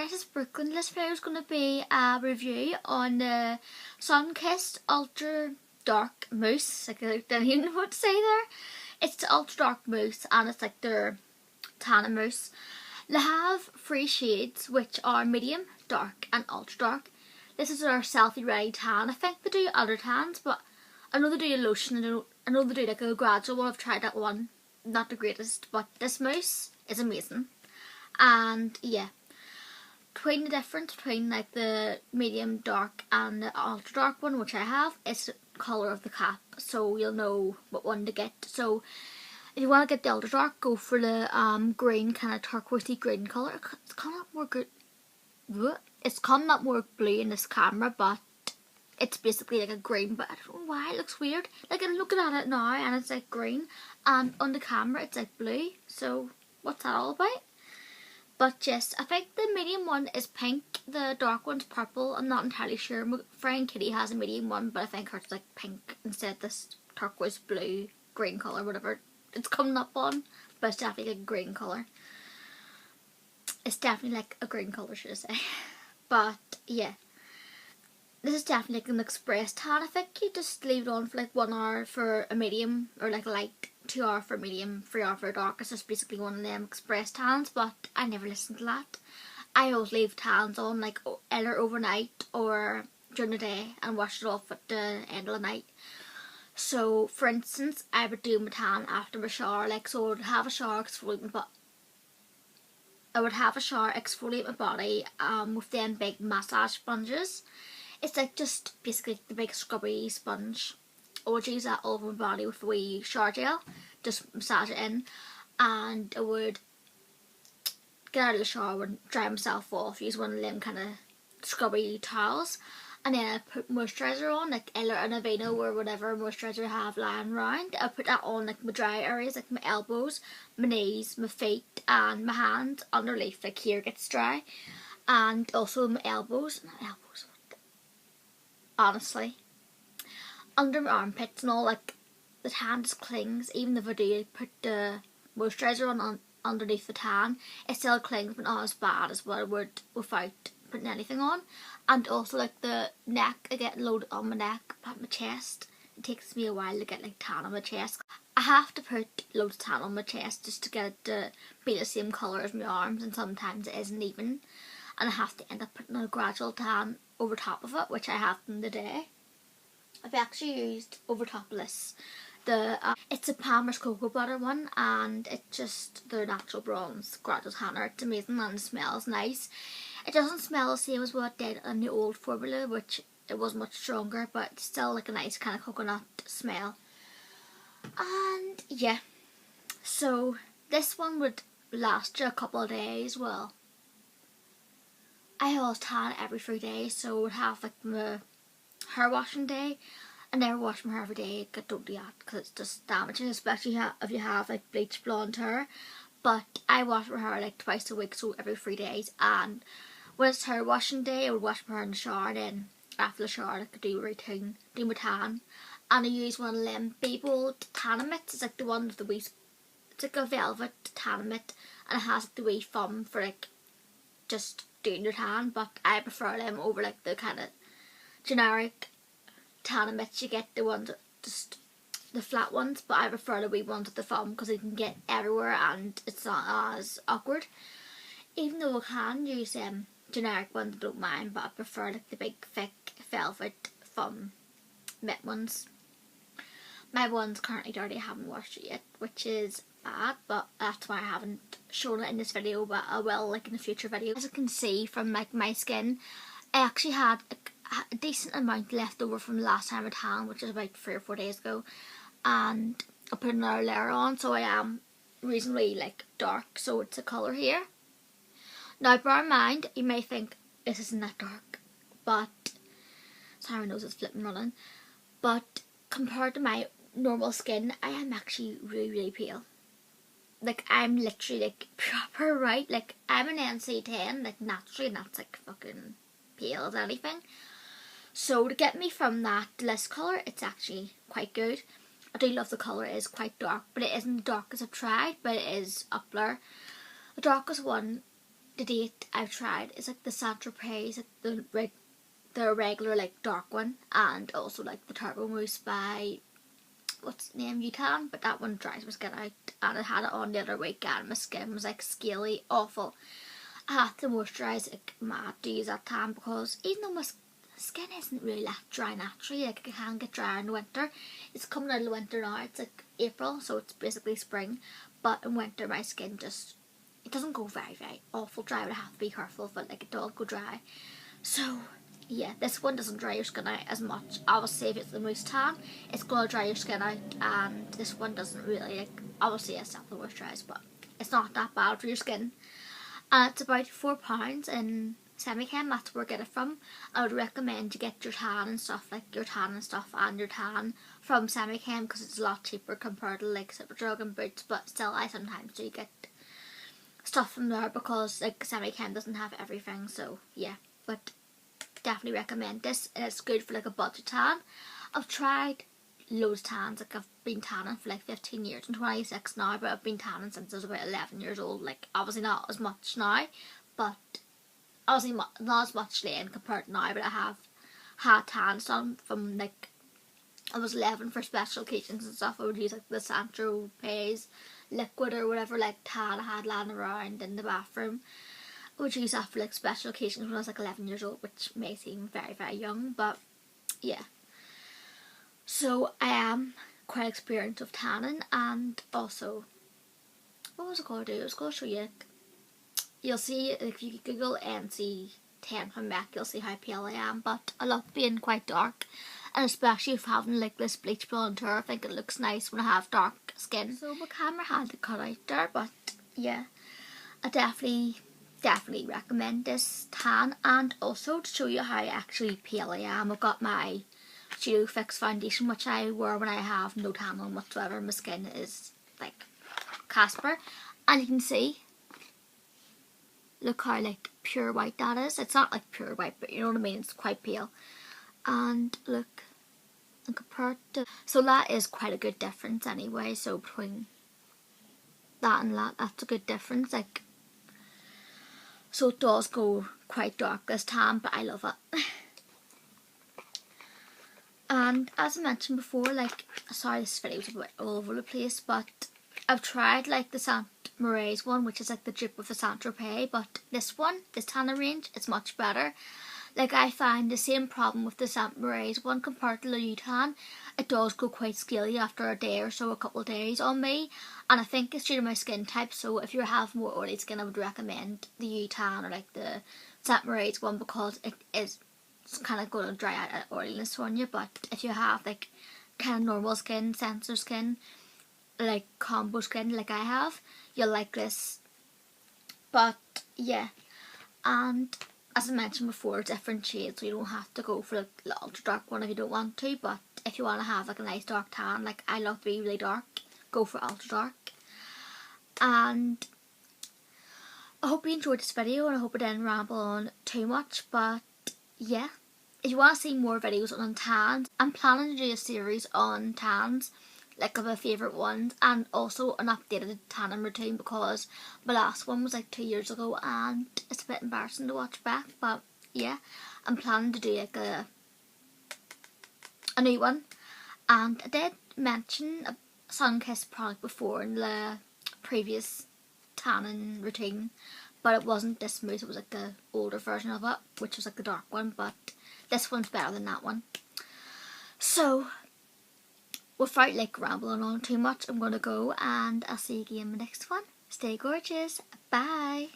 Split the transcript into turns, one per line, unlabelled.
guys, it's Brookelynne. This video is going to be a review on the Sunkissed Ultra Dark Mousse. I didn't even know what to say there. It's the Ultra Dark Mousse and it's like their tannin mousse. They have 3 shades which are medium, dark and ultra dark. This is their selfie ready tan. I think they do other tans, but I know they do a lotion. I know they do like a gradual one. I've tried that one. Not the greatest, but this mousse is amazing. And yeah, between the difference between like the medium dark and the ultra dark one, which I have, is the colour of the cap, so you'll know what one to get. So if you want to get the ultra dark, go for the green, kind of turquoisey green colour. It's coming up more good. It's coming up more blue in this camera, but it's basically like a green, but I don't know why it looks weird. Like I'm looking at it now and it's like green, and on the camera it's like blue, so what's that all about? But yes, I think the medium one is pink, the dark one's purple. I'm not entirely sure. My friend Kitty has a medium one, but I think hers is like pink instead of this turquoise blue green colour, whatever it's coming up on. But it's definitely like a green colour. It's definitely like a green colour, should I say. But yeah, this is definitely like an express tan. I think you just leave it on for like 1 hour for a medium, or like a light, 2 hour for a medium, 3 hour for a dark. It's just basically one of them express tans, but I never listen to that. I always leave tans on like either overnight or during the day and wash it off at the end of the night. So for instance, I would do my tan after my shower, like so I would have a shower, exfoliate my body with them big massage sponges. It's like just basically the big scrubby sponge. I would use that all over my body with a wee shower gel, just massage it in, and I would get out of the shower and dry myself off, use one of them kind of scrubby towels, and then I put moisturiser on, like either an Aveeno or whatever moisturiser I have lying around. I put that on like my dry areas, like my elbows, my knees, my feet and my hands underneath, like here gets dry, and also my elbows, honestly, under my armpits and all, like the tan just clings. Even if I do put the moisturiser on underneath the tan, it still clings, but not as bad as what I would without putting anything on. And also like the neck, I get loaded on my neck, but my chest, it takes me a while to get like tan on my chest. I have to put loads of tan on my chest just to get it to be the same colour as my arms, and sometimes it isn't even, and I have to end up putting a gradual tan over top of it, which I have done today. I've actually used over top of this it's a Palmer's cocoa butter one, and it's just their natural bronze gradual tanner. It's amazing and it smells nice. It doesn't smell the same as what it did in the old formula, which it was much stronger, but it's still like a nice kind of coconut smell. And yeah, so this one would last you a couple of days. Well, I always tan every 3 days, so I would have like my hair washing day. I never wash my hair every day. I don't do that because it's just damaging, especially if you have like bleached blonde hair. But I wash my hair like twice a week, so every 3 days. And when it's hair washing day, I would wash my hair in the shower, and then after the shower I could do a routine, do my tan. And I use one of them Bold tannin mitts. It's like the one with the wee, it's like a velvet tannin mitt, and it has like the wee foam for like just doing your tan. But I prefer them over like the kind of generic tannin mitts you get, the ones just the flat ones, but I prefer the wee ones with the foam because they can get everywhere and it's not as awkward. Even though I can use generic ones, I don't mind, but I prefer like the big thick velvet foam mitt ones. My one's currently dirty, I haven't washed it yet, which is bad, but that's why I haven't shown it in this video, but I will like in a future video. As you can see from like my skin, I actually had a decent amount left over from the last time I tanned, which is about 3 or 4 days ago, and I put another layer on, so I am reasonably like dark, so it's a colour here. Now bear in mind, you may think this isn't that dark, but sorry, my nose is flipping running, but compared to my normal skin, I am actually really pale. Like I'm literally like proper white, like I'm an NC10, like naturally, and that's like fucking pale as anything. So to get me from that to this colour, it's actually quite good. I do love the colour. It is quite dark, but it isn't dark as I've tried, but it is up there. The darkest one to date I've tried is like the Saint Tropez, like the regular like dark one, and also like the Turbo Mousse by what's the name, Utan, but that one dries my skin out, and I had it on the other week and my skin was like scaly, awful. I had to moisturise like mad to use that tan, because even though my skin isn't really that dry naturally, like it can get drier in the winter. It's coming out of the winter now, it's like April, so it's basically spring, but in winter my skin just, it doesn't go very awful dry, but I have to be careful of it, like it does go dry. So yeah, this one doesn't dry your skin out as much. Obviously if it's the Mousse Tan, it's going to dry your skin out, and this one doesn't really, like, obviously it's not the moisturise, but it's not that bad for your skin. And it's about £4 in Semichem, that's where I get it from. I would recommend to get your tan and stuff, like your tan from Semichem, because it's a lot cheaper compared to like Superdrug and Boots, but still I sometimes do get stuff from there because like Semichem doesn't have everything, so yeah, but definitely recommend this, and it's good for like a budget tan. I've tried loads of tans, like I've been tanning for like 15 years, I'm 26 now, but I've been tanning since I was about 11 years old, like obviously not as much now, but obviously not as much then compared to now, but I have had tans done from like I was 11 for special occasions and stuff. I would use like the Saint Tropez liquid or whatever like tan I had lying around in the bathroom. I would use that for like special occasions when I was like 11 years old, which may seem very young, but yeah. So I am quite experienced with tanning, and also, what was I going to do? I was going to show you, you'll see if you Google NC10 from back, you'll see how pale I am, but I love being quite dark, and especially if having like this bleach blonde hair, I think it looks nice when I have dark skin. So my camera had to cut out there, but yeah, I definitely recommend this tan. And also to show you how actually pale I am, I've got my Studio Fix foundation, which I wear when I have no tan on whatsoever. My skin is like Casper, and you can see, look how like pure white that is. It's not like pure white, but you know what I mean, it's quite pale. And look, and compared to, so that is quite a good difference anyway. So between that and that, that's a good difference, like, so it does go quite dark this tan, but I love it. And as I mentioned before, like, sorry this video's a bit all over the place, but I've tried like the Saint Tropez one, which is like the dupe of the Saint Tropez, but this one, this tanner range, is much better. Like, I find the same problem with the Saint Tropez one compared to the U-Tan. It does go quite scaly after a day or so, a couple of days on me, and I think it's due to my skin type. So if you have more oily skin, I would recommend the U-Tan or like the Saint Tropez one, because it is kind of going to dry out oiliness on you. But if you have like kind of normal skin, sensor skin, like combo skin like I have, you'll like this. But yeah, and as I mentioned before, different shades, so you don't have to go for like the ultra dark one if you don't want to, but if you want to have like a nice dark tan, like I love to be really dark, go for ultra dark. And I hope you enjoyed this video, and I hope I didn't ramble on too much, but yeah, if you want to see more videos on tans, I'm planning to do a series on tans, like of my favourite ones, and also an updated tanning routine, because my last one was like 2 years ago and it's a bit embarrassing to watch back. But yeah, I'm planning to do like a new one. And I did mention a Sunkissed product before in the previous tanning routine, but it wasn't this Mousse, it was like the older version of it, which was like the dark one, but this one's better than that one. So without like rambling on too much, I'm going to go, and I'll see you again in the next one. Stay gorgeous. Bye.